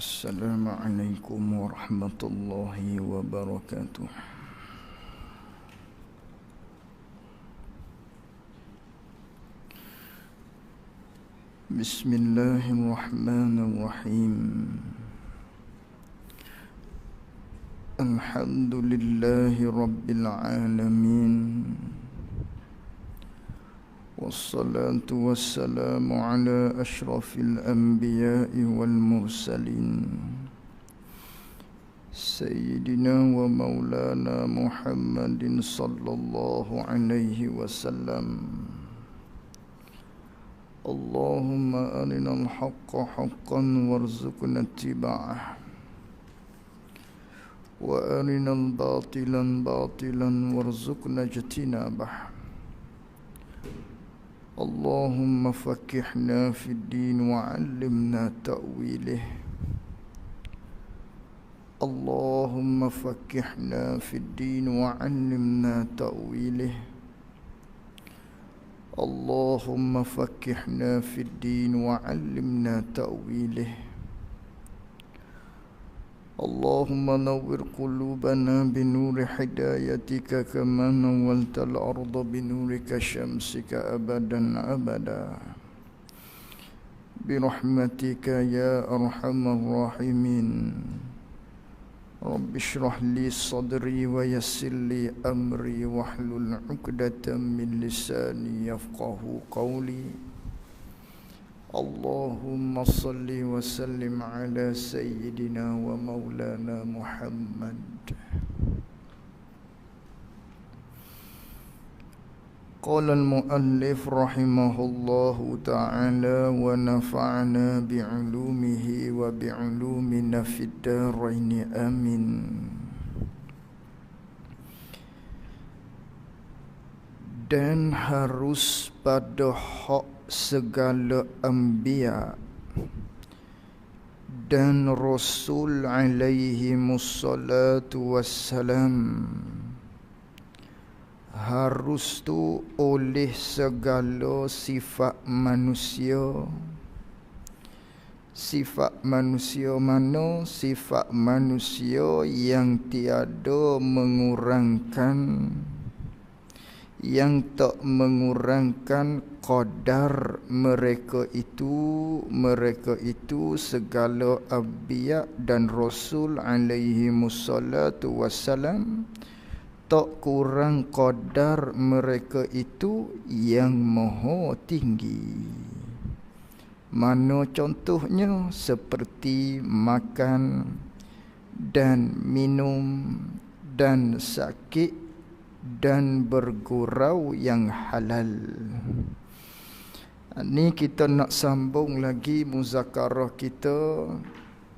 Assalamualaikum warahmatullahi wabarakatuh. Bismillahirrahmanirrahim. Alhamdulillahi rabbil alamin. Wassalatu wassalamu ala ashrafil anbiya'i wal mursalin Sayyidina wa maulana Muhammadin sallallahu alaihi wasallam. Allahumma arinal haqqa haqqan warzuqna ittiba'ah wa arinal batilan batilan warzuqna ijtinabah. Allahumma faqihna fid din wa 'allimna ta'wilih. Allahumma faqihna fid din wa 'allimna ta'wilih. Allahumma faqihna fid din wa 'allimna ta'wilih. Allahumma nawwir qulubana binuri hidayatika kama nawwaltal arda binurika syamsika abadan abada. Birahmatika ya arhamar rahimin. Rabbi shrah li sadri wa yassir li amri wahlul 'uqdatam min lisani yafqahu qawli. Allahumma salli wa sallim ala sayyidina wa maulana Muhammad. Qala al-muallif rahimahullahu ta'ala wa nafa'ana bi'ulumihi wa bi'ulumina fid darain amin. Dan harus pada hak segala anbiya dan rasul alaihi mussalatu wassalam, harus tu oleh segala sifat manusia. Sifat manusia mana? Sifat manusia yang tiada mengurangkan, yang tak mengurangkan qadar mereka itu segala anbiya dan rasul alaihi musallatu wassalam, tak kurang qadar mereka itu yang maha tinggi. Mana contohnya? Seperti makan dan minum dan sakit dan bergurau yang halal. Ni kita nak sambung lagi muzakarah kita,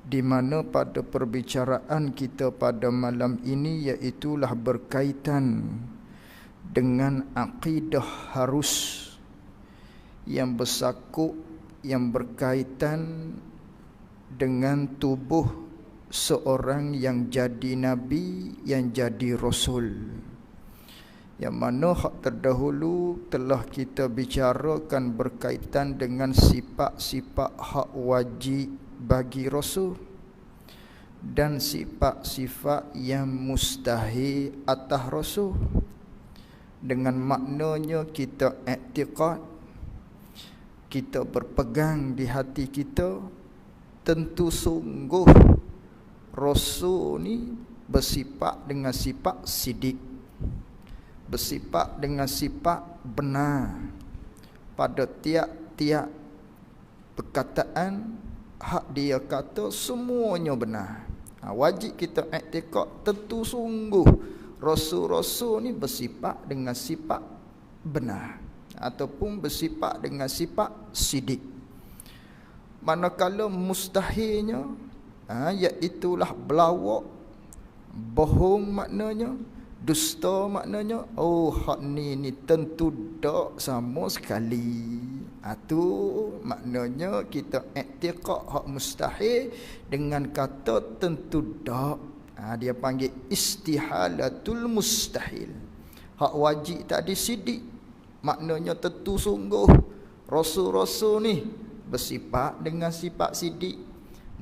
di mana pada perbicaraan kita pada malam ini iaitulah berkaitan dengan akidah harus yang bersakut, yang berkaitan dengan tubuh seorang yang jadi nabi, yang jadi rasul. Yang mana hak terdahulu telah kita bicarakan berkaitan dengan sifat-sifat hak wajib bagi rasul dan sifat-sifat yang mustahil atas rasul. Dengan maknanya kita i'tiqad, kita berpegang di hati kita, tentu sungguh rasul ni bersifat dengan sifat sidik, bersifat dengan sifat benar pada tiap-tiap perkataan hak dia kata semuanya benar. Wajib kita i'tiqad, tentu sungguh rasul-rasul ni bersifat dengan sifat benar ataupun bersifat dengan sifat sidik. Manakala mustahilnya, iaitulah belawak, bohong maknanya, dusta maknanya, hak ni tentu tak sama sekali. Itu maknanya kita i'tiqad hak mustahil dengan kata tentu tak. Dia panggil istihalatul mustahil. Hak wajib tadi sidik, maknanya tentu sungguh rasul-rasul ni bersifat dengan sifat sidik.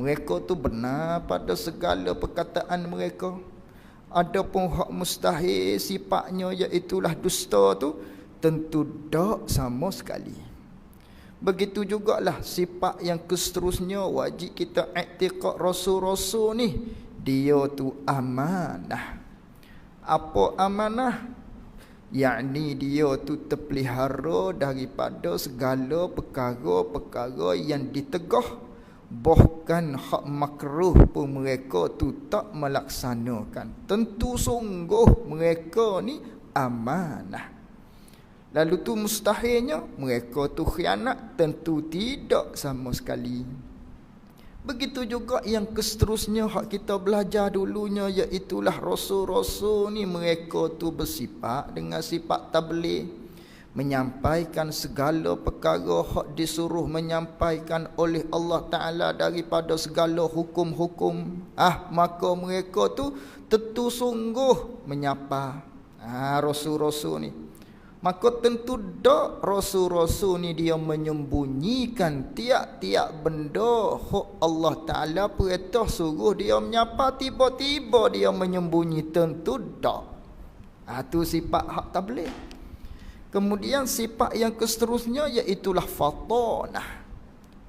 Mereka tu benar pada segala perkataan mereka. Adapun hak mustahil sifatnya iaitulah dusta tu, tentu tak sama sekali. Begitu jugalah sifat yang seterusnya wajib kita iktikad rasul-rasul ni, dia tu amanah. Apa amanah? Yakni dia tu terpelihara daripada segala perkara-perkara yang ditegah, bahkan hak makruh pun mereka tu tak melaksanakan. Tentu sungguh mereka ni amanah. Lalu tu mustahilnya mereka tu khianat, tentu tidak sama sekali. Begitu juga yang seterusnya hak kita belajar dulunya, iaitulah rasul-rasul ni mereka tu bersifat dengan sifat tabligh, menyampaikan segala perkara hak disuruh menyampaikan oleh Allah Ta'ala daripada segala hukum-hukum. Maka mereka tu tentu sungguh menyapa rasul-rasul ni. Maka tentu dak rasul-rasul ni dia menyembunyikan tiap-tiap benda hak Allah Ta'ala perintah suruh dia menyapa, tiba-tiba dia menyembunyi, tentu dak. Tu sifat hak tabligh. Kemudian sifat yang seterusnya iaitulah fatanah.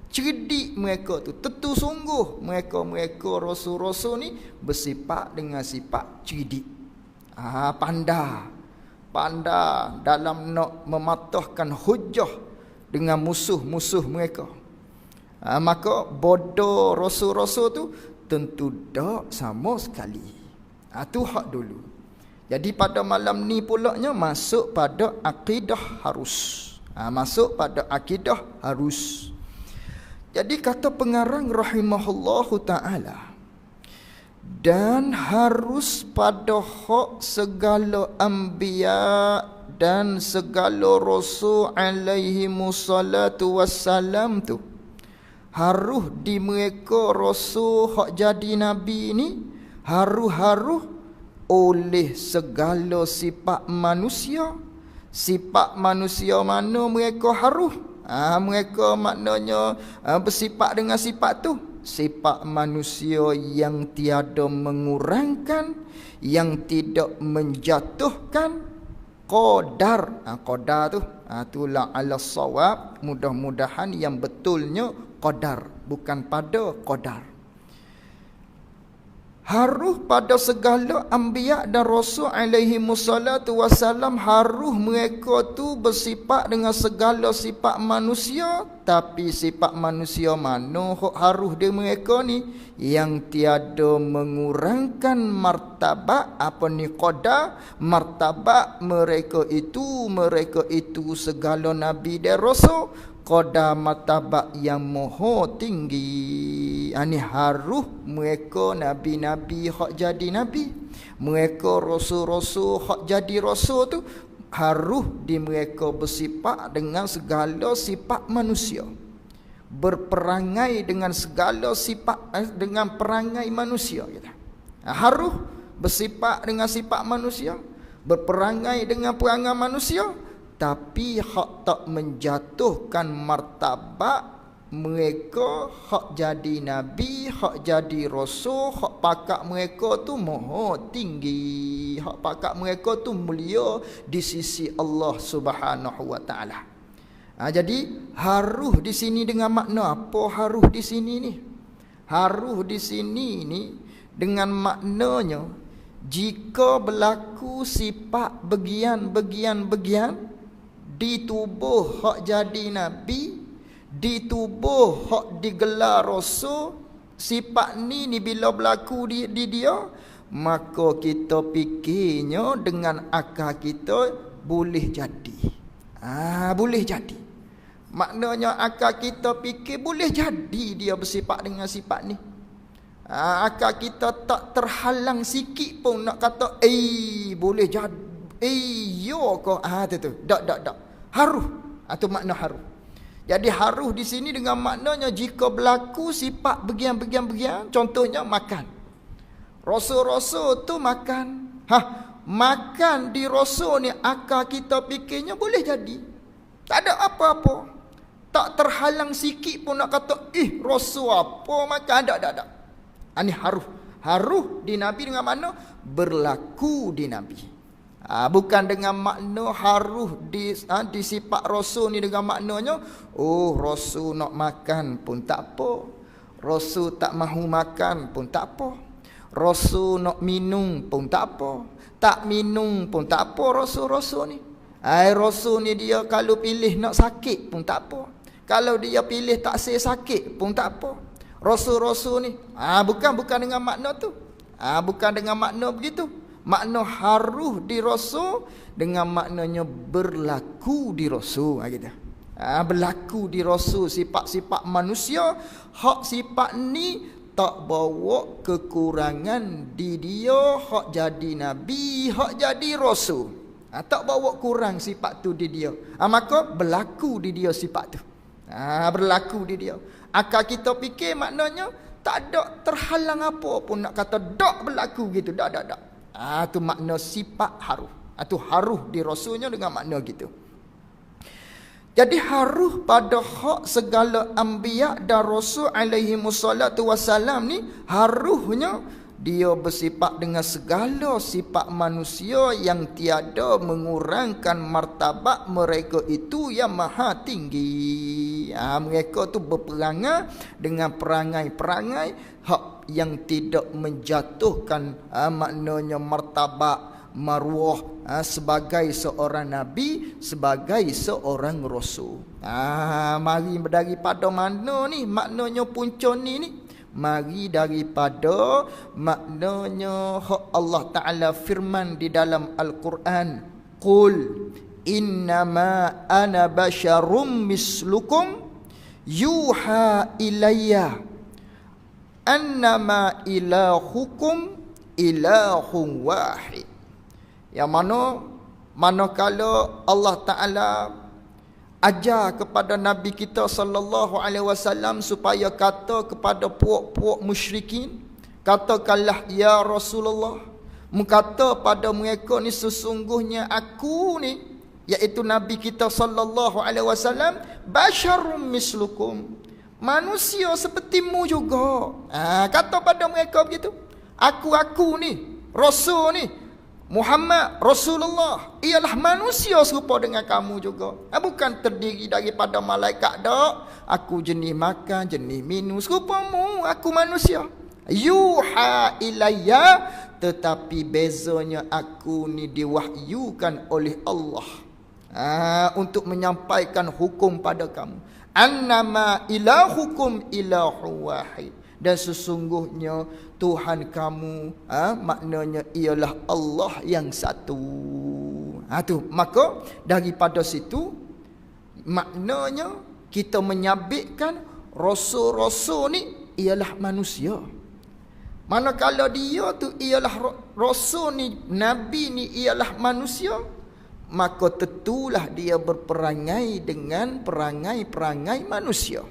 Cerdik mereka tu, tentu sungguh mereka rasul-rasul ni bersifat dengan sifat cerdik. Pandai dalam nak mematahkan hujah dengan musuh-musuh mereka. Maka bodoh rasul-rasul tu tentu tak sama sekali. Tu hak dulu. Jadi pada malam ni pulaknya masuk pada akidah harus. Masuk pada akidah harus. Jadi kata pengarang rahimahullahu ta'ala, dan harus pada hak segala anbiya dan segala rasul alaihi musallatu wassalam tu, harus di mereka rasul hak jadi nabi ni harus oleh segala sifat manusia. Sifat manusia mana mereka harus? Mereka maknanya bersifat dengan sifat tu, sifat manusia yang tiada mengurangkan, yang tidak menjatuhkan qadar. Qadar tu itulah ala sawab, mudah-mudahan yang betulnya qadar, bukan pada qadar. Harus pada segala anbiya dan rasul alaihi musallatu wassalam, harus mereka tu bersifat dengan segala sifat manusia. Tapi sifat manusia mana harus dia mereka ni? Yang tiada mengurangkan martabat qadar, martabat mereka itu segala nabi dan rasul, qadar martabat yang maha tinggi. Ini harus mereka nabi-nabi hak jadi nabi, mereka rasul-rasul hak jadi rasul tu, harus di mereka bersifat dengan segala sifat manusia, berperangai dengan segala sifat dengan perangai manusia. Harus bersifat dengan sifat manusia, berperangai dengan perangai manusia, tapi hak tak menjatuhkan martabat mereka hak jadi nabi, hak jadi rasul, hak pakat mereka tu maha tinggi, hak pakat mereka tu mulia di sisi Allah Subhanahu wa taala. Jadi harus di sini dengan makna apa? Harus di sini ni, harus di sini ni dengan maknanya jika berlaku sifat bagian-bagian di tubuh hak jadi nabi, di tubuh hak digelar rasul, sifat ni bila berlaku di dia, maka kita fikirnya dengan akal kita boleh jadi. Boleh jadi. Maknanya akal kita fikir boleh jadi dia bersifat dengan sifat ni. Akal kita tak terhalang sikit pun nak kata boleh jadi. Yo kau tu. Tak. Harus. Itu makna harus. Jadi harus di sini dengan maknanya jika berlaku sifat bagian-bagian, contohnya makan. Rasul-rasul tu makan. Makan di rasul ni akal kita fikirnya boleh jadi. Tak ada apa-apa. Tak terhalang sikit pun nak kata, rasul apa makan. Tak. Ini haruh. Haruh di Nabi dengan makna berlaku di Nabi. Bukan dengan makna haruh di sifat rasul ni dengan maknanya, rasul nak makan pun tak apa. Rasul tak mahu makan pun tak apa. Rasul nak minum pun tak apa. Tak minum pun tak apa rasul-rasul ni. Rasul ni dia kalau pilih nak sakit pun tak apa. Kalau dia pilih tak sakit pun tak apa. Rasul-rasul ni bukan dengan makna tu. Bukan dengan makna begitu. Makna haruh di rasul dengan maknanya berlaku di rasul gitu. Berlaku di rasul sifat-sifat manusia. Hak sifat ni tak bawa kekurangan di dia. Hak jadi nabi, hak jadi rasul. Tak bawa kurang sifat tu di dia. Maka berlaku di dia sifat tu. Berlaku di dia. Akal kita fikir maknanya tak ada terhalang apa pun nak kata dak berlaku gitu. Tak. Tu makna sifat haruh. Tu haruh di rasulnya dengan makna gitu. Jadi haruh pada hak segala anbiya dan rasul alaihi wassalatu wassalam ni, haruhnya dia bersifat dengan segala sifat manusia yang tiada mengurangkan martabat mereka itu yang maha tinggi. Mereka tu berperangai dengan perangai-perangai hak yang tidak menjatuhkan maknanya martabat maruah sebagai seorang nabi, sebagai seorang rasul. Mari daripada mana ni maknanya punca ni? Mari daripada maknanya Allah Ta'ala firman di dalam Al-Quran, Qul innama ana basyarum mislukum yuha ilayya annama ilahukum ilahun wahid. Yang manakala Allah Ta'ala ajar kepada Nabi kita sallallahu alaihi wasallam supaya kata kepada puak-puak musyrikin, katakanlah ya Rasulullah, mengata pada mereka ni sesungguhnya aku ni, iaitu Nabi kita sallallahu alaihi wasallam, basyarum mislukum, manusia sepertimu juga. Kata pada mereka begitu. Aku ni, Rasul ni, Muhammad Rasulullah ialah manusia serupa dengan kamu juga. Bukan terdiri daripada malaikat dak. Aku jenis makan, jenis minum serupamu, aku manusia. Yuha ilayya, tetapi bezanya aku ni diwahyukan oleh Allah untuk menyampaikan hukum pada kamu. Annama ilahukum ilahu wahid, dan sesungguhnya Tuhan kamu maknanya ialah Allah yang satu. Tu maka daripada situ maknanya kita menyabitkan rasul-rasul ni ialah manusia. Manakala dia tu ialah rasul ni, nabi ni ialah manusia, maka tentulah dia berperangai dengan perangai-perangai manusia.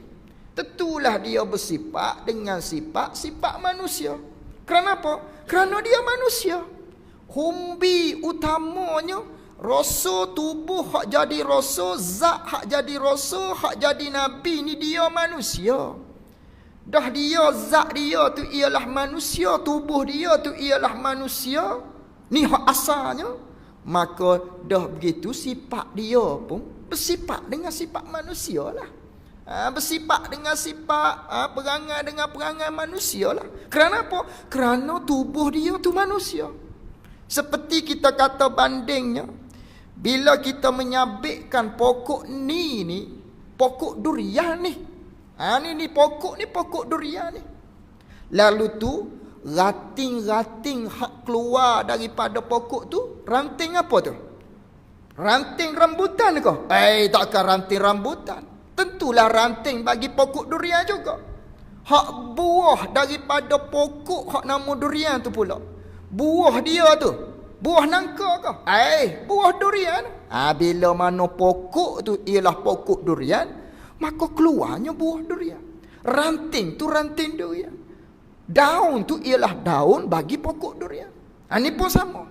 Tentulah dia bersifat dengan sifat-sifat manusia. Kerana apa? Kerana dia manusia. Humbi utamanya rasul, tubuh hak jadi rasul, zat hak jadi rasul, hak jadi nabi ni dia manusia. Dah dia, zat dia tu ialah manusia, tubuh dia tu ialah manusia. Ni hak asalnya. Maka dah begitu sifat dia pun bersifat dengan sifat manusia lah. Bersifat dengan sifat perangai dengan perangai manusia lah. Kerana apa? Kerana tubuh dia tu manusia. Seperti kita kata bandingnya, bila kita menyabitkan pokok ni pokok durian ni. Ni pokok durian ni. Lalu tu ranting-ranting hak keluar daripada pokok tu, ranting apa tu? Ranting rambutan ke? Takkan ranting rambutan. Tentulah ranting bagi pokok durian juga. Hak buah daripada pokok hak nama durian tu pula. Buah dia tu, buah nangka ke? Buah durian. Bila mana pokok tu ialah pokok durian, maka keluarnya buah durian. Ranting tu ranting durian. Daun tu ialah daun bagi pokok durian. Ini pun sama.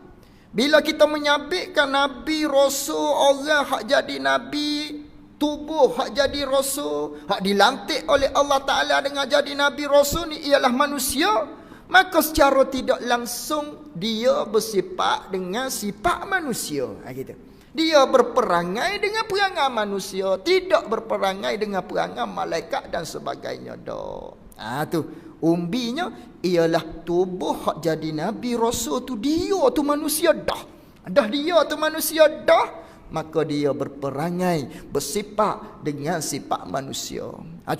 Bila kita menyabitkan nabi, rasul, orang hak jadi nabi, tubuh hak jadi rasul, hak dilantik oleh Allah Ta'ala dengan jadi Nabi Rasul ni ialah manusia, maka secara tidak langsung dia bersifat dengan sifat manusia. Gitu. Dia berperangai dengan perangai manusia, tidak berperangai dengan perangai malaikat dan sebagainya dah. Tu umbinya ialah tubuh hak jadi Nabi Rasul tu dia tu manusia dah. Dah dia tu manusia dah, maka dia berperangai bersifat dengan sifat manusia.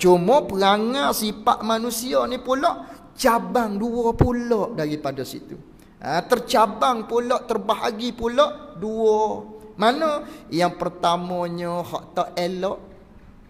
Cuma perangai sifat manusia ni pula cabang dua pula daripada situ. Tercabang pula, terbahagi pula dua. Mana? Yang pertamanya hak tak elok,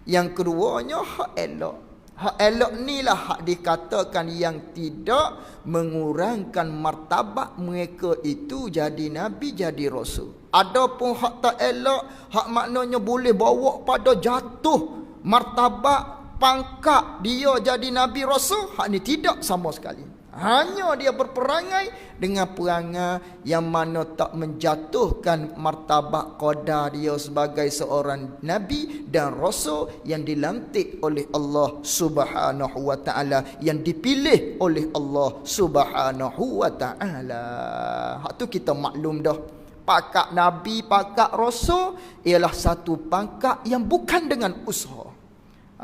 yang keduanya hak elok. Hak elok ni lah hak dikatakan yang tidak mengurangkan martabat mereka itu jadi Nabi, jadi Rasul. Adapun hak tak elok, hak maknanya boleh bawa pada jatuh martabat, pangkat dia jadi Nabi Rasul, hak ni tidak sama sekali. Hanya dia berperangai dengan perangai yang mana tak menjatuhkan martabat qadar dia sebagai seorang Nabi dan Rasul yang dilantik oleh Allah Subhanahu wa ta'ala, yang dipilih oleh Allah Subhanahu wa ta'ala. Hak tu kita maklum dah. Pangkat Nabi, pangkat Rasul ialah satu pangkat yang bukan dengan usaha.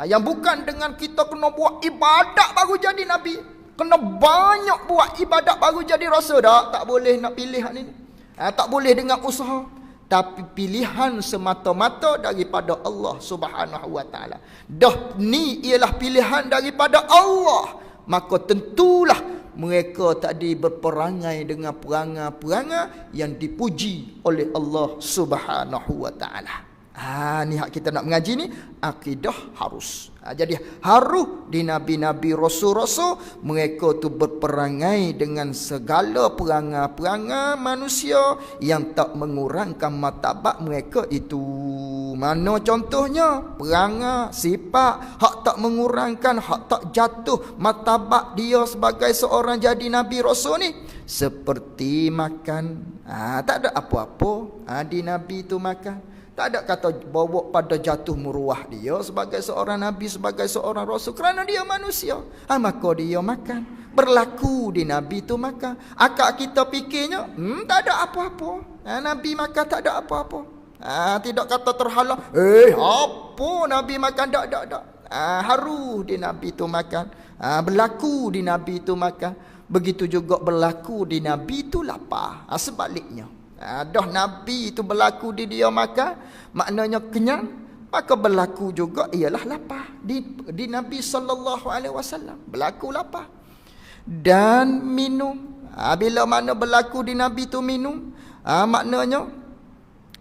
Yang bukan dengan kita kena buat ibadat baru jadi Nabi. Kena banyak buat ibadat baru jadi rasul dah. Tak boleh nak pilih hak ni. Tak boleh dengan usaha. Tapi pilihan semata-mata daripada Allah Subhanahu wa ta'ala. Dah ni ialah pilihan daripada Allah. Maka tentulah mereka tadi berperangai dengan perangai-perangai yang dipuji oleh Allah Subhanahu wa ta'ala. Ni hak kita nak mengaji ni, akidah harus. Jadi harus di Nabi-Nabi, Rasul-Rasul, mereka tu berperangai dengan segala perangai-perangai manusia yang tak mengurangkan martabat mereka itu. Mana contohnya? Perangai, sifat, hak tak mengurangkan, hak tak jatuh martabat dia sebagai seorang jadi Nabi, Rasul ni. Seperti makan. Tak ada apa-apa di Nabi tu makan. Tak ada kata bawa pada jatuh muruah dia sebagai seorang Nabi, sebagai seorang Rasul. Kerana dia manusia. Maka dia makan. Berlaku di Nabi tu makan. Akak kita fikirnya, tak ada apa-apa. Nabi makan tak ada apa-apa. Tidak kata terhalang. Apa Nabi makan? Tak. Harus di Nabi tu makan. Berlaku di Nabi tu makan. Begitu juga berlaku di Nabi tu lapar. Sebaliknya. Dah Nabi itu berlaku di dia makan, maknanya kenyang, maka berlaku juga ialah lapar di Nabi SAW berlaku lapar. Dan minum, bila mana berlaku di Nabi itu minum, maknanya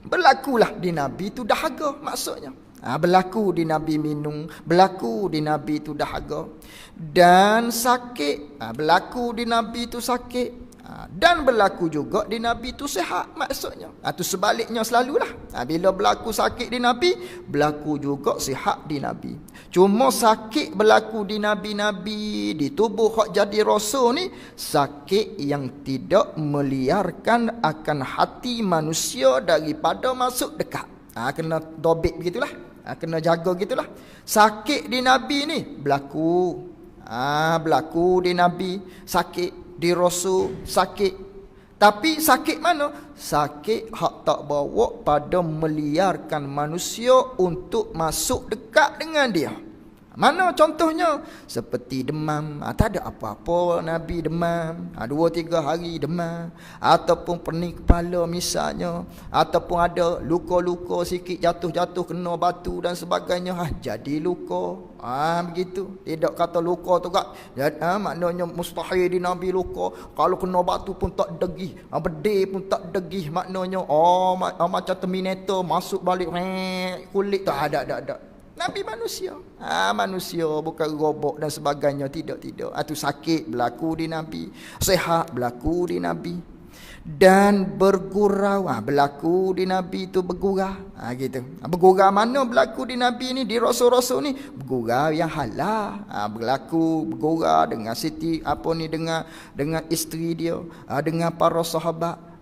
berlakulah di Nabi itu dahaga, maksudnya berlaku di Nabi minum, berlaku di Nabi itu dahaga. Dan sakit, berlaku di Nabi itu sakit. Dan berlaku juga di Nabi itu sihat, maksudnya. Itu sebaliknya selalulah. Bila berlaku sakit di Nabi, berlaku juga sihat di Nabi. Cuma sakit berlaku di Nabi-Nabi, di tubuh hak jadi Rasul ni, sakit yang tidak meliarkan akan hati manusia daripada masuk dekat. Kena dobit begitulah. Kena jaga gitulah. Sakit di Nabi ni berlaku. Berlaku di Nabi sakit, di Rasul sakit. Tapi sakit mana? Sakit hak tak bawa pada meliarkan manusia untuk masuk dekat dengan dia. Mana contohnya? Seperti demam. Tak ada apa-apa Nabi demam. 2-3 hari demam. Ataupun pening kepala misalnya. Ataupun ada luka-luka sikit, jatuh-jatuh kena batu dan sebagainya. Jadi luka. Begitu. Tidak kata luka tu kat. Maknanya mustahil di Nabi luka. Kalau kena batu pun tak degih. Bedil pun tak degih. Maknanya macam Terminator masuk balik kulit tu. Ada. Nabi manusia. Manusia bukan robot dan sebagainya. Tidak. Itu sakit berlaku di Nabi. Sehat berlaku di Nabi. Dan bergurau berlaku di Nabi itu bergurau. Gitu. Bergurau mana berlaku di Nabi ni, di Rasul-Rasul ni? Bergurau yang halal. Berlaku bergurau dengan siti dengan isteri dia, dengan para sahabat.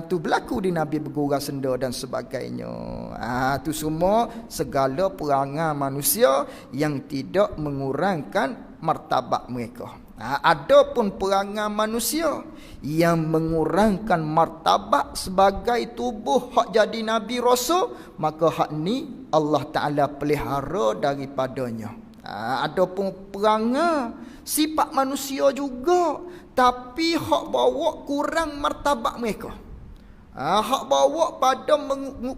Tu berlaku di Nabi bergurau senda dan sebagainya. Tu semua segala perangai manusia yang tidak mengurangkan martabat mereka. Adapun perangai manusia yang mengurangkan martabat sebagai tubuh hak jadi Nabi Rasul, maka hak ni Allah Ta'ala pelihara daripadanya. Adapun perangai sifat manusia juga, tapi hak bawa kurang martabat mereka. Hak bawa pada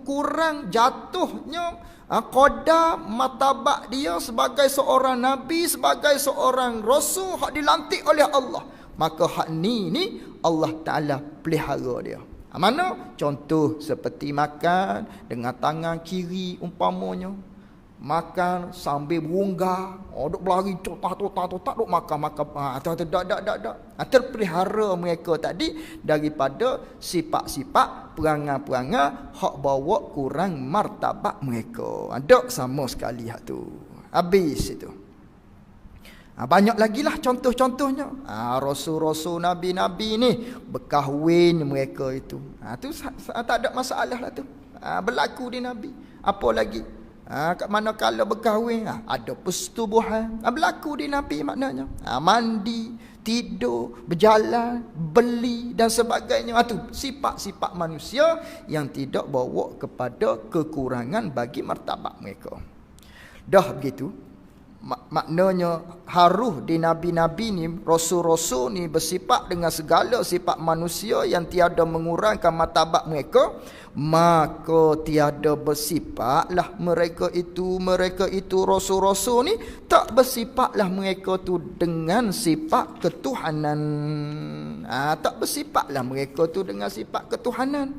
kurang jatuhnya qadar martabat dia sebagai seorang nabi, sebagai seorang rasul hak dilantik oleh Allah. Maka hak ni Allah Taala pelihara dia. Mana? Contoh seperti makan dengan tangan kiri umpamanya. Makan sambil berungga, duk berlari tak duk makan. Tak. Terpelihara mereka tadi daripada sifat-sifat perangai-perangai hak bawa kurang martabat mereka. Ada sama sekali hak tu. Habis itu. Banyak lagi lah contoh-contohnya. Rasul-rasul nabi-nabi ni berkahwin mereka itu. Tu tak ada masalah lah tu. Berlaku di nabi. Apa lagi? Kat mana kalau berkahwin ada persetubuhan, berlaku di Nabi maknanya. Mandi, tidur, berjalan, beli dan sebagainya. Itu sifat-sifat manusia yang tidak bawa kepada kekurangan bagi martabat mereka. Dah begitu, maknanya haruh di nabi-nabi ni, rasul-rasul ni bersifat dengan segala sifat manusia yang tiada mengurangkan martabat mereka. Maka tiada bersifatlah mereka itu rasul-rasul ni tak bersifatlah mereka tu dengan sifat ketuhanan. Tak bersifatlah mereka tu dengan sifat ketuhanan.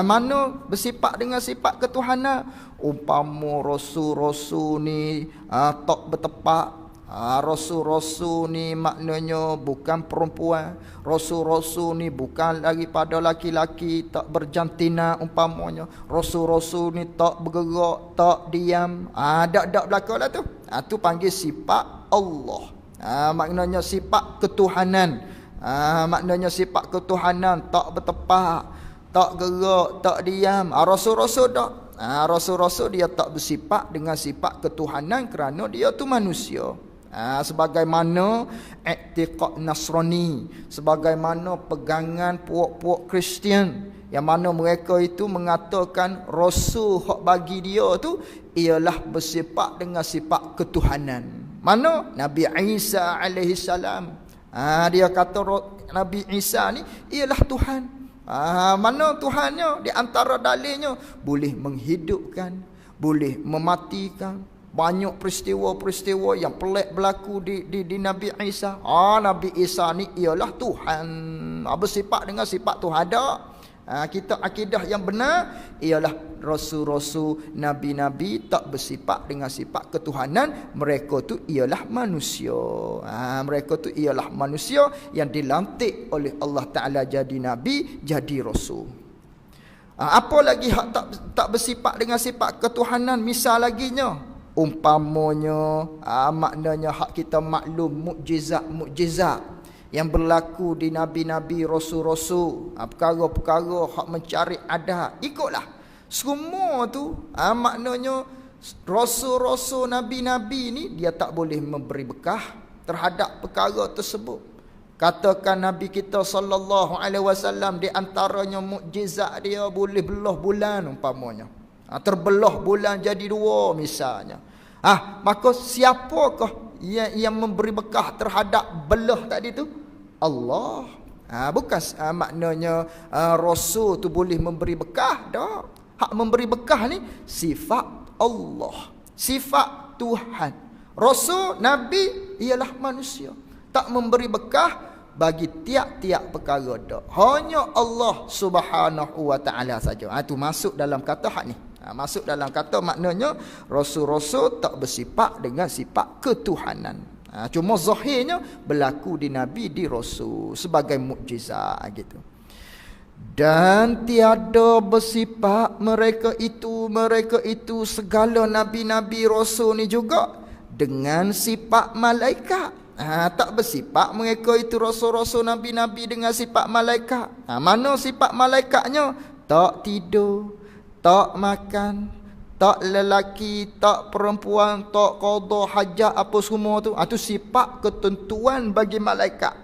Mana bersifat dengan sifat ketuhanan? Umpama rasul-rasul ni tak bertepak. Rasul-rasul ni maknanya bukan perempuan. Rasul-rasul ni bukan daripada laki-laki, tak berjantina umpamanya. Rasul-rasul ni tak bergerak, tak diam. Tak berlaku lah tu. Tu panggil sifat Allah. Maknanya sifat ketuhanan. Maknanya sifat ketuhanan, tak bertepak, tak gerak, tak diam. Rasul-rasul tak. Rasul-rasul dia tak bersifat dengan sifat ketuhanan kerana dia tu manusia. Sebagaimana i'tiqad Nasrani, sebagaimana pegangan puak-puak Kristian yang mana mereka itu mengatakan rasul hak bagi dia tu ialah bersifat dengan sifat ketuhanan. Mana? Nabi Isa alaihi salam. Dia kata Nabi Isa ni ialah Tuhan. Mana Tuhannya? Di antara dalilnya boleh menghidupkan, boleh mematikan. Banyak peristiwa-peristiwa yang pelik berlaku di Nabi Isa. Nabi Isa ni ialah Tuhan. Bersifat dengan sifat Tuhan ada. Kita akidah yang benar ialah rasul-rasul, nabi-nabi tak bersifat dengan sifat ketuhanan. Mereka tu ialah manusia. Mereka tu ialah manusia yang dilantik oleh Allah Ta'ala jadi nabi, jadi rasul. Apa lagi hak tak bersifat dengan sifat ketuhanan? Misal laginya, umpamanya maknanya hak kita maklum mukjizat yang berlaku di nabi-nabi, rasul-rasul, perkara-perkara hak mencari adat, ikutlah semua tu. Maknanya rasul-rasul, nabi-nabi ni dia tak boleh memberi bekah terhadap perkara tersebut. Katakan Nabi kita sallallahu alaihi wasallam di antaranya mukjizat dia boleh belah bulan umpamanya. Terbelah bulan jadi dua misalnya. Maka siapakah yang memberi bekah terhadap belah tadi tu? Allah. Bukan maknanya rasul tu boleh memberi bekah. Tak. Hak memberi bekah ni sifat Allah, sifat Tuhan. Rasul, nabi ialah manusia, tak memberi bekah bagi tiap-tiap perkara dak. Hanya Allah Subhanahu wa taala saja. Itu masuk dalam kata hak ni. Masuk dalam kata maknanya rasul-rasul tak bersifat dengan sifat ketuhanan. Cuma zahirnya berlaku di nabi, di rasul sebagai mukjizat gitu. Dan tiada bersifat mereka itu segala nabi-nabi rasul ni juga dengan sifat malaikat. Tak bersifat mereka itu rasul-rasul nabi-nabi dengan sifat malaikat. Mana sifat malaikatnya? Tak tidur, tak makan, tak lelaki, tak perempuan, tak qada hajat apa semua tu. Tu sifat ketentuan bagi malaikat.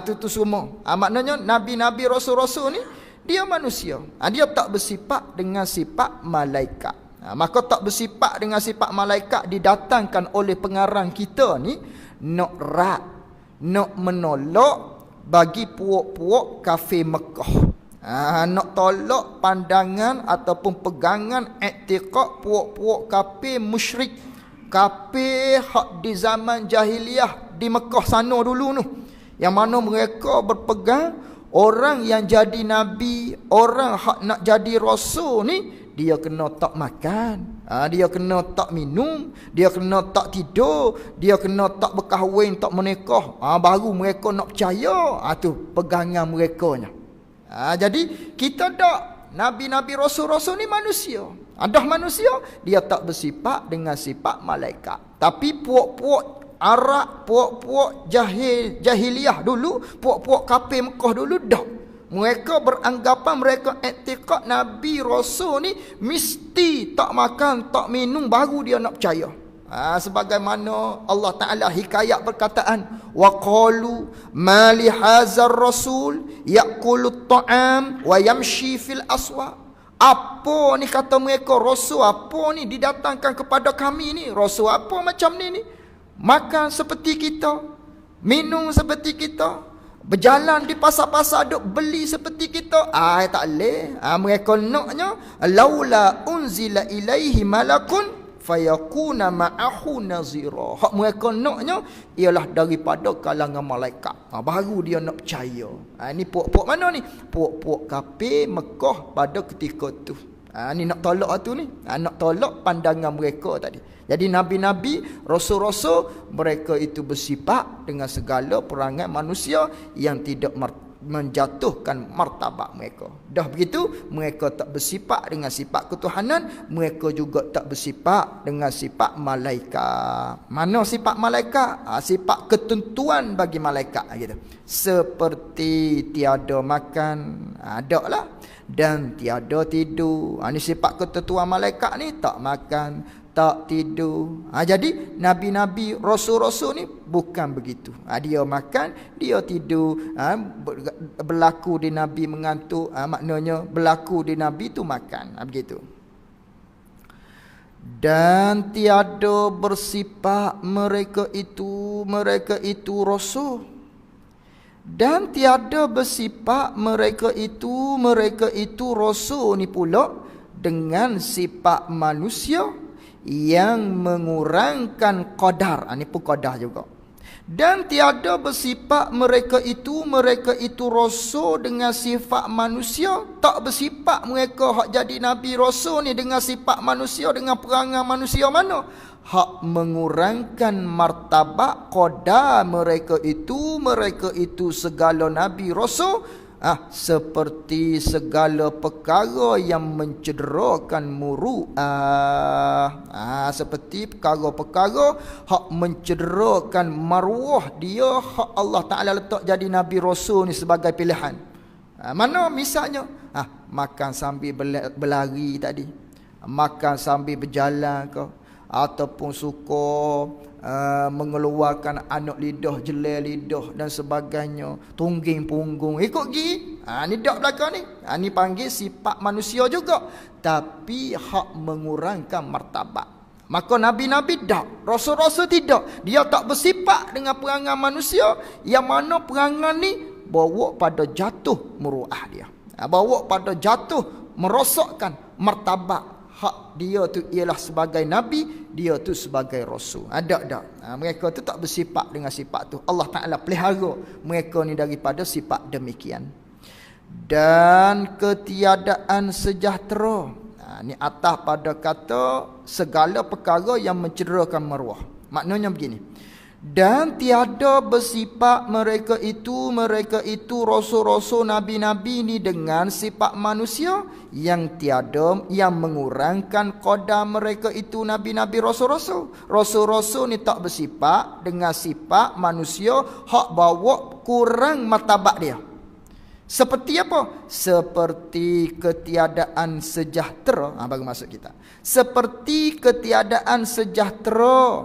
Tu semua. Maknanya nabi-nabi rasul-rasul ni dia manusia. Dia tak bersifat dengan sifat malaikat. Maka tak bersifat dengan sifat malaikat didatangkan oleh pengarang kita ni nak menolak bagi puak-puak kafir Mekah. Nak tolak pandangan ataupun pegangan i'tiqad puak-puak kafir musyrik, kafir hak di zaman jahiliah di Mekah sana dulu tu, yang mana mereka berpegang orang yang jadi nabi, orang hak nak jadi rasul ni, dia kena tak makan, dia kena tak minum, dia kena tak tidur, dia kena tak berkahwin, tak menikah, baru mereka nak percaya. Tu pegangan merekanya. Jadi kita tak, nabi-nabi rasul-rasul ni manusia. Ada manusia, dia tak bersifat dengan sifat malaikat. Tapi puak-puak Arab, puak-puak jahiliah dulu, puak-puak kafir Mekah dulu dah. Mereka beranggapan, mereka i'tiqad nabi rasul ni mesti tak makan, tak minum baru dia nak percaya. Sebagaimana Allah Ta'ala hikayat perkataan, wa qalu ma li hadzal rasul ya'kulu at-ta'am wa yamshi fil aswaq. Apa ni kata mereka, rasul apa ni didatangkan kepada kami ni? Rasul apa macam ni? Makan seperti kita, minum seperti kita, berjalan di pasar-pasar duk beli seperti kita. Tak boleh. Mereka naknya laula unzila ilaihi malakun fayakuna ma'ahu nazira. Hak mereka naknya ialah daripada kalangan malaikat. Baru dia nak percaya. Ni puak-puak mana ni? Puak-puak kafir Mekah pada ketika tu. Ni nak tolak tu ni. Nak tolak pandangan mereka tadi. Jadi nabi-nabi, rasul-rasul, mereka itu bersifat dengan segala perangai manusia yang tidak menjatuhkan martabat mereka. Dah begitu, mereka tak bersifat dengan sifat ketuhanan, mereka juga tak bersifat dengan sifat malaikat. Mana sifat malaikat? Sifat ketentuan bagi malaikat gitu. Seperti tiada makan, ada lah, dan tiada tidur. Ini sifat ketentuan malaikat ni, tak makan, tak tidur. Jadi nabi-nabi, rasul-rasul ni bukan begitu. Dia makan, dia tidur. Berlaku di nabi mengantuk, maknanya berlaku di nabi tu makan. Begitu. Dan tiada bersifat mereka itu rasul. Dan tiada bersifat mereka itu rasul ni pula dengan sifat manusia yang mengurangkan qadar. Ini pun qadar juga. Dan tiada bersifat mereka itu rasul dengan sifat manusia. Tak bersifat mereka hak jadi nabi rasul ni dengan sifat manusia, dengan perangai manusia mana? Hak mengurangkan martabat qadar mereka itu segala nabi rasul. Seperti segala perkara yang mencederakan muru'ah. Seperti perkara-perkara hak mencederakan maruah dia, hak Allah Ta'ala letak jadi Nabi Rasul ni sebagai pilihan. Mana misalnya? Makan sambil berlari tadi, makan sambil berjalan ke, ataupun suka mengeluarkan anak lidah, jelai lidah dan sebagainya, tungging punggung, ikut gi. Ni dak belakang ni. Ni panggil sifat manusia juga, tapi hak mengurangkan martabat. Maka nabi-nabi tak, rasul-rasul tidak. Dia tak bersifat dengan perangai manusia, yang mana perangai ni bawa pada jatuh muruah dia, bawa pada jatuh merosakkan martabat. Hak dia tu ialah sebagai nabi, dia tu sebagai rasul. Tak. Mereka tu tak bersifat dengan sifat tu. Allah Ta'ala pelihara mereka ni daripada sifat demikian. Dan ketiadaan sejahtera. Ni atas pada kata segala perkara yang mencederakan maruah. Maknanya begini. Dan tiada bersifat mereka itu rasul-rasul nabi-nabi ni dengan sifat manusia yang tiada yang mengurangkan qadar mereka itu nabi-nabi rasul-rasul. Rasul-rasul ni tak bersifat dengan sifat manusia hak bawa kurang martabat dia. Seperti apa? Seperti ketiadaan sejahtera. Baru masuk kita. Seperti ketiadaan sejahtera.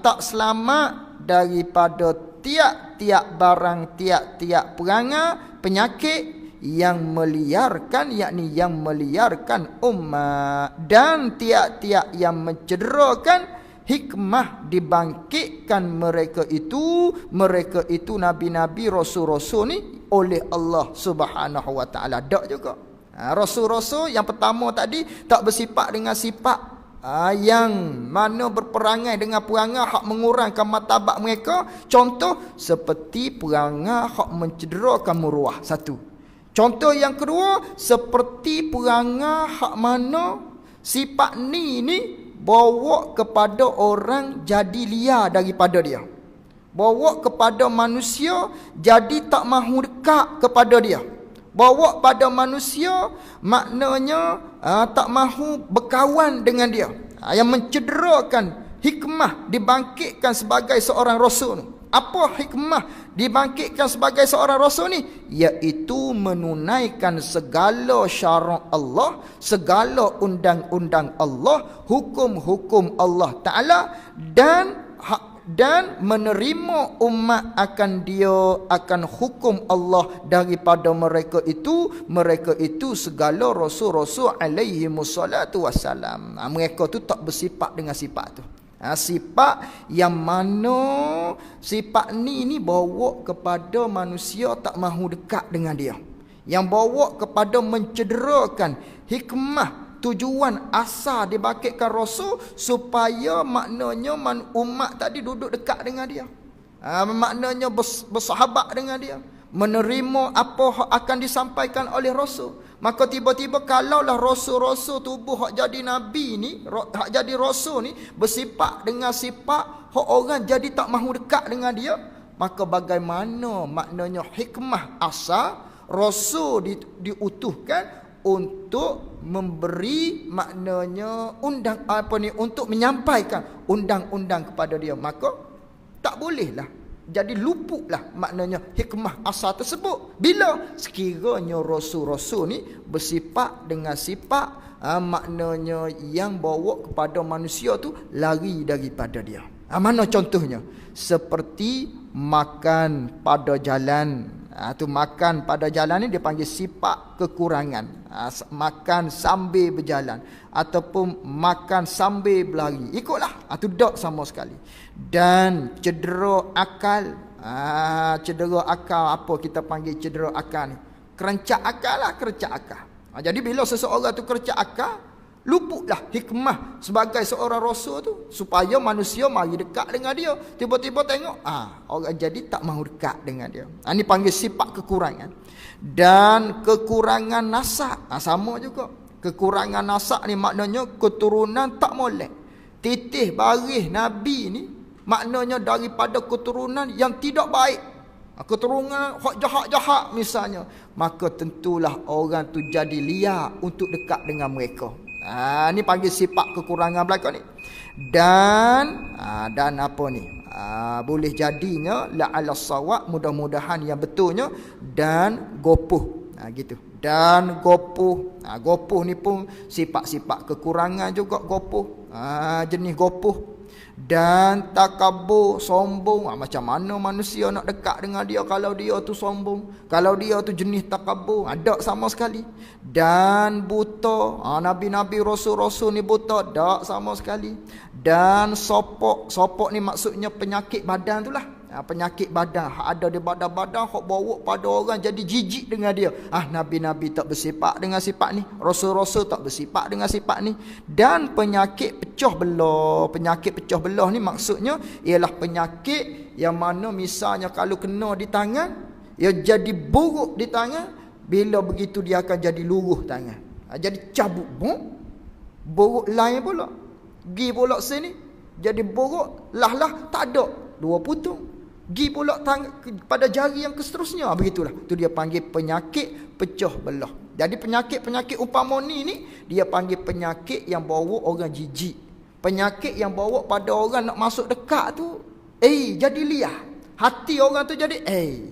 Tak selamat daripada tiap-tiap barang, tiap-tiap perangai, penyakit yang meliarkan, yakni yang meliarkan umat, dan tiap-tiap yang mencederakan hikmah dibangkitkan mereka itu nabi-nabi, rasul-rasul ni oleh Allah Subhanahu wa taala. Dak juga. Rasul-rasul yang pertama tadi tak bersifat dengan sifat yang mana berperangai dengan perangai hak mengurangkan martabat mereka. Contoh seperti perangai hak mencederakan maruah. Satu. Contoh yang kedua, seperti perangai hak mana sifat ni bawa kepada orang jadi liar daripada dia, bawa kepada manusia jadi tak mahu dekat kepada dia, bawa pada manusia maknanya tak mahu berkawan dengan dia. Yang mencederakan hikmah dibangkitkan sebagai seorang rasul. Apa hikmah dibangkitkan sebagai seorang rasul ni? Iaitu menunaikan segala syarak Allah, segala undang-undang Allah, hukum-hukum Allah Ta'ala, dan menerima umat akan hukum Allah daripada mereka itu segala rasul-rasul alaihi wassalatu wassalam. Mereka tu tak bersifat dengan sifat tu. Sifat yang mana sifat ni bawa kepada manusia tak mahu dekat dengan dia, yang bawa kepada mencederakan hikmah, tujuan asal dibangkitkan rasul supaya maknanya umat tadi duduk dekat dengan dia, maknanya bersahabat dengan dia, menerima apa akan disampaikan oleh rasul. Maka tiba-tiba kalaulah rasul-rasul tubuh hak jadi nabi ni, hak jadi rasul ni bersifat dengan sifat hak orang jadi tak mahu dekat dengan dia, maka bagaimana maknanya hikmah asal rasul diutuhkan untuk memberi maknanya untuk menyampaikan undang-undang kepada dia. Maka tak bolehlah, jadi luputlah maknanya hikmah asal tersebut bila sekiranya rasul-rasul ni bersifat dengan sifat maknanya yang bawa kepada manusia tu lari daripada dia. Mana contohnya? Seperti makan pada jalan. Tu makan pada jalan ni dia panggil sifat kekurangan. Makan sambil berjalan ataupun makan sambil berlari, ikutlah. Tu tak sama sekali. Dan cedera akal. Cedera akal, apa kita panggil cedera akal ni? Kerencak akal lah, kerencak akal. Jadi bila seseorang tu kerencak akal, luputlah hikmah sebagai seorang rasul tu supaya manusia mari dekat dengan dia. Tiba-tiba tengok orang jadi tak mahu dekat dengan dia. Ini panggil sifat kekurangan. Dan kekurangan nasab sama juga. Kekurangan nasab ni maknanya keturunan tak molek. Titih baris nabi ni maknanya daripada keturunan yang tidak baik, keturunan hak jahat-jahat misalnya, maka tentulah orang tu jadi liar untuk dekat dengan mereka. Ni panggil sifat kekurangan belakang ni. Dan apa ni? Boleh jadinya la'ala sawab, mudah-mudahan yang betulnya, dan gopoh. Gitu. Dan gopoh. Gopoh ni pun sifat-sifat kekurangan juga, gopoh. Jenis gopoh. Dan takabur, sombong. Macam mana manusia nak dekat dengan dia kalau dia tu sombong, kalau dia tu jenis takabur? Tak sama sekali. Dan buta. Nabi-nabi, rasul-rasul ni buta? Tak sama sekali. Dan sopok. Sopok ni maksudnya penyakit badan tu lah. Penyakit badan ada di badan-badan hok bawa pada orang jadi jijik dengan dia. Nabi-nabi tak bersifat dengan sifat ni, rasul-rasul tak bersifat dengan sifat ni. Dan penyakit pecah belah. Penyakit pecah belah ni maksudnya ialah penyakit yang mana misalnya kalau kena di tangan, ia jadi buruk di tangan, bila begitu dia akan jadi luruh tangan. Jadi cabut buruk lain pula. Gi pula sini jadi buruk lah tak ada. 2 putung. Gi pula pada jari yang seterusnya. Begitulah. Tu dia panggil penyakit pecah belah. Jadi penyakit-penyakit umpama ni dia panggil penyakit yang bawa orang jijik. Penyakit yang bawa pada orang nak masuk dekat tu jadi liar. Hati orang tu jadi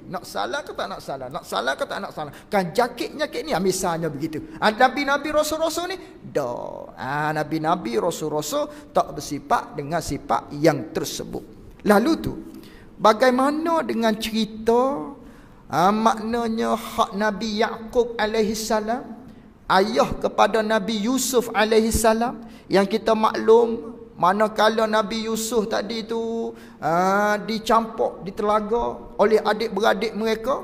nak salah ke tak nak salah, nak salah ke tak nak salah. Kan jakit-nyakit ni misalnya begitu. Nabi-nabi rasul-rasul ni nabi-nabi rasul-rasul tak bersifat dengan sifat yang tersebut. Lalu tu bagaimana dengan cerita maknanya hak Nabi Yaqub alaihi salam, ayah kepada Nabi Yusuf alaihi salam, yang kita maklum manakala Nabi Yusuf tadi tu dicampur di telaga oleh adik-beradik mereka,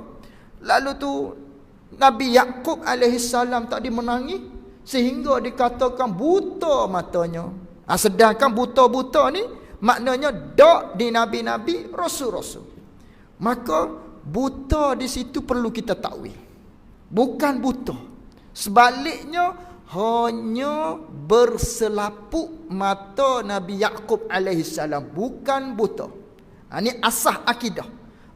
lalu tu Nabi Yaqub alaihi salam tadi menangis sehingga dikatakan buta matanya. Sedangkan buta-buta ni maknanya dak di nabi-nabi, rasul-rasul. Maka buta di situ perlu kita takwil. Bukan buta. Sebaliknya hanya berselaput mata Nabi Yaqub alaihi salam, bukan buta. Ini asas akidah.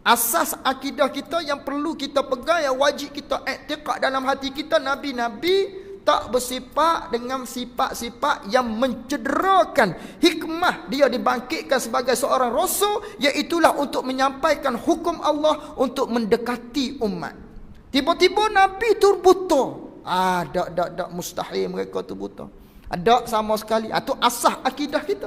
Asas akidah kita yang perlu kita pegang, yang wajib kita iktikad dalam hati kita, nabi-nabi tak bersifat dengan sifat-sifat yang mencederakan hikmah dia dibangkitkan sebagai seorang rasul, iaitulah untuk menyampaikan hukum Allah, untuk mendekati umat. Tiba-tiba Nabi tu buta. Tak mustahil mereka tu buta. Tak sama sekali. Itu asas akidah kita.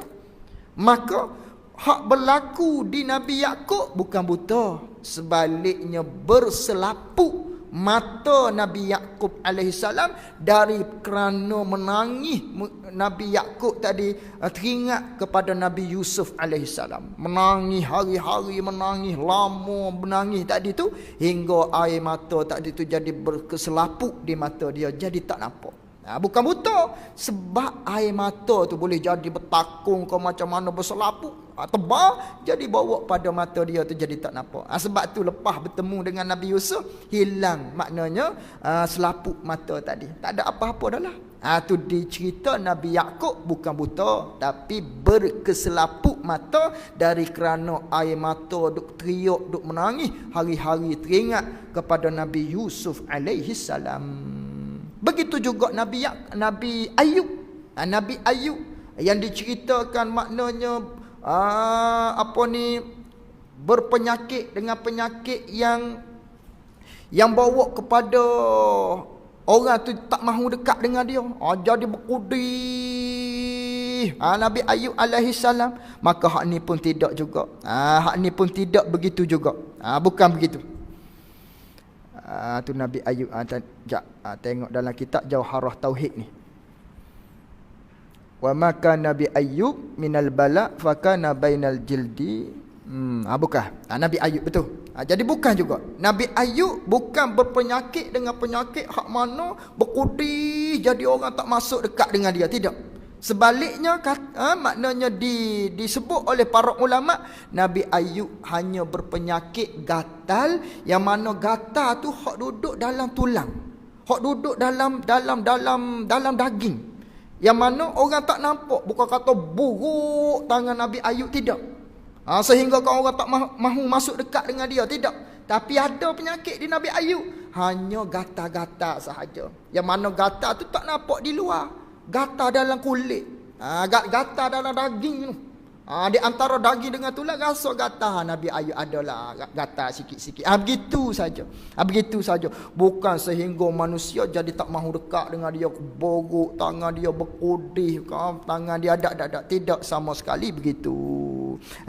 Maka hak berlaku di Nabi Yaqub bukan buta, sebaliknya berselaput mata Nabi Yaqub alaihi salam dari kerana menangis. Nabi Yaqub tadi teringat kepada Nabi Yusuf alaihi salam, menangis hari-hari, menangis lama, menangis tadi tu hingga air mata tadi tu jadi berkeselaput di mata dia, jadi tak nampak. Bukan buta, sebab air mata tu boleh jadi bertakung ke macam mana, berselaput tebal, jadi bawa pada mata dia tu jadi tak nampak. Sebab tu lepas bertemu dengan Nabi Yusuf, hilang maknanya selaput mata tadi, tak ada apa-apa dah lah. Tu dicerita Nabi Yaqub bukan buta, tapi berkeselaput mata dari kerana air mata duk teriak, duk menangis, hari-hari teringat kepada Nabi Yusuf alaihi salam. Begitu juga Nabi Ayub. Nabi Ayub yang diceritakan maknanya berpenyakit dengan penyakit yang bawa kepada orang tu tak mahu dekat dengan dia, jadi berkudih. Nabi Ayub alaihi salam. Maka hak ni pun tidak juga. Hak ni pun tidak begitu juga. Bukan begitu. Tu Nabi Ayub. Tengok dalam kitab Jauharah Tauhid ni. Wa maka Nabi Ayub minal bala fakana bainal jildi. Bukan. Nabi Ayub betul. Jadi bukan juga. Nabi Ayub bukan berpenyakit dengan penyakit hak mana berkudih jadi orang tak masuk dekat dengan dia, tidak. Sebaliknya maknanya disebut oleh para ulama, Nabi Ayub hanya berpenyakit gatal, yang mana gatal tu hak duduk dalam tulang, hak duduk dalam daging, yang mana orang tak nampak. Bukan kata buruk tangan Nabi Ayub, tidak. Sehingga kau orang tak mahu masuk dekat dengan dia, tidak. Tapi ada penyakit di Nabi Ayub, hanya gatal-gatal sahaja, yang mana gatal tu tak nampak di luar, gatal dalam kulit, gatal dalam daging tu. Di antara daging dengan tulang rasa gatal. Nabi Ayub adalah gatal sikit-sikit. Begitu saja. Begitu saja. Bukan sehingga manusia jadi tak mahu dekat dengan dia, borok tangan dia, berkudih tangan dia, tak. Tidak sama sekali begitu.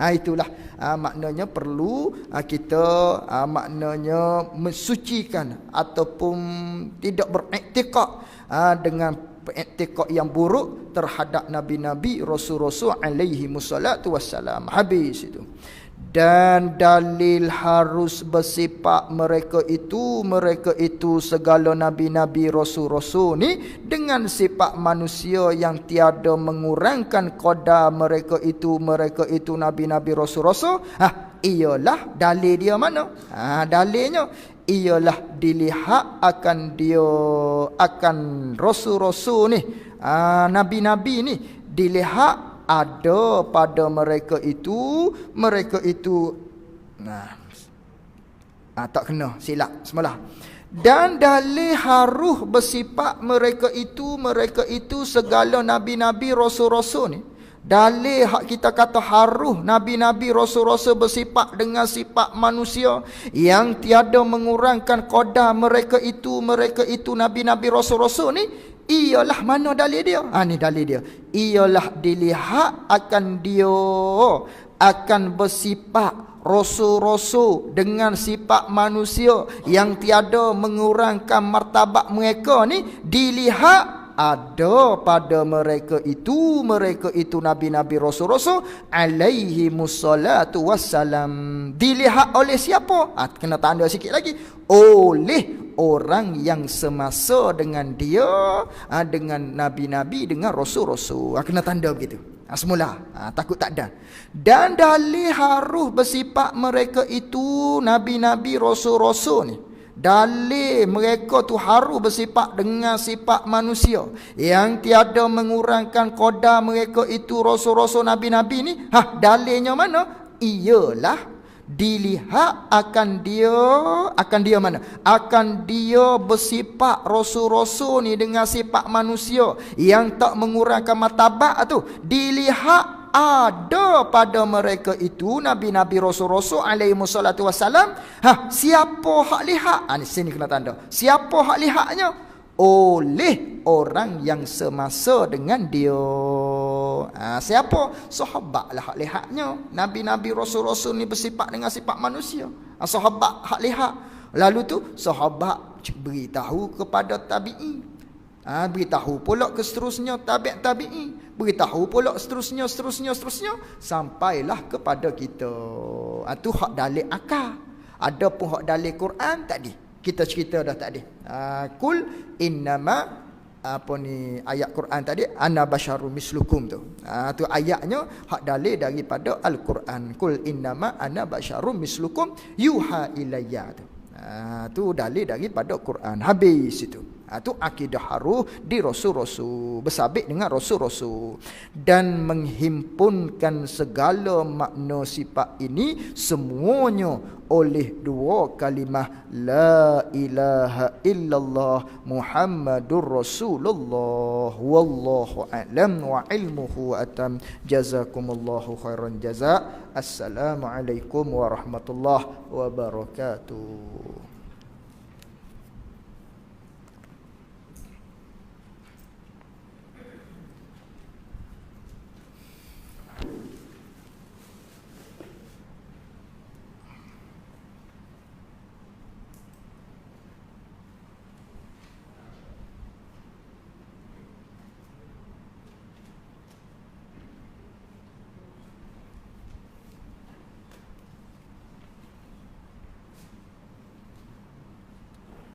Itulah maknanya perlu kita maknanya mensucikan ataupun tidak beriktikad dengan iktikad yang buruk terhadap nabi-nabi, rasul-rasul alaihi musallatu wassalam. Habis itu. Dan dalil harus bersifat mereka itu segala nabi-nabi, rasul-rasul ni dengan sifat manusia yang tiada mengurangkan qadar mereka itu nabi-nabi, rasul-rasul. Ialah dalil dia mana? Dalilnya ialah dilihat akan rasul-rasul ni, nabi-nabi ni, dilihat ada pada mereka itu tak kena silap semalah. Dan dalil haruh bersifat mereka itu segala nabi-nabi rasul-rasul ni. Dalil hak kita kata haruh nabi-nabi rasul-rasul bersifat dengan sifat manusia yang tiada mengurangkan qadar mereka itu nabi-nabi rasul-rasul ni, ialah mana dalil dia? Ni dalil dia. Ialah dilihat akan dia akan bersifat rasul-rasul dengan sifat manusia yang tiada mengurangkan martabat mereka ni, dilihat ada pada mereka itu nabi-nabi rasul-rasul alaihi musallatu wassalam. Dilihat oleh siapa? Kena tanda sikit lagi. Oleh orang yang semasa dengan dia, dengan nabi-nabi, dengan rasul-rasul. Kena tanda begitu. Semula takut tak ada. Dan dalil haruh bersifat mereka itu nabi-nabi rasul-rasul ni, dalil mereka tu haruh bersifat dengan sifat manusia yang tiada mengurangkan qadar mereka itu rasul-rasul nabi-nabi ni. Dalilnya mana? Ialah dilihat akan dia mana? Akan dia bersifat rasul-rasul ni dengan sifat manusia yang tak mengurangkan martabat tu. Dilihat ada pada mereka itu nabi-nabi rasul-rasul alaihi wassalatu wassalam. Siapa hak lihat? Ni sini kena tanda. Siapa hak lihatnya? Oleh orang yang semasa dengan dia. Siapa? Sahabat lah hak lihatnya. Nabi-nabi rasul-rasul ni bersifat dengan sifat manusia. Sahabat hak lihat. Lalu tu sahabat beritahu kepada tabi'i. Beritahu pula ke seterusnya tabi'i. Beritahu pula seterusnya sampailah kepada kita. Tu hak dalil akal. Ada pun hak dalil Quran tadi. Kita cerita dah tadi. Kul innama ayat Quran tadi, ana basyarum mislukum tu. Tu ayatnya hak dalil daripada Al-Quran. Kul innama ana basyarum mislukum yuha ilayya tu. Tu dalil daripada Quran. Habis itu. Tu akidah haruh di rasul-rasul, bersabit dengan rasul-rasul, dan menghimpunkan segala makna sifat ini semuanya oleh dua kalimah la ilaha illallah Muhammadur Rasulullah. Wallahu a'lam wa ilmuhu atam. Jazakumullahu khairan jazak. Assalamualaikum warahmatullahi wabarakatuh.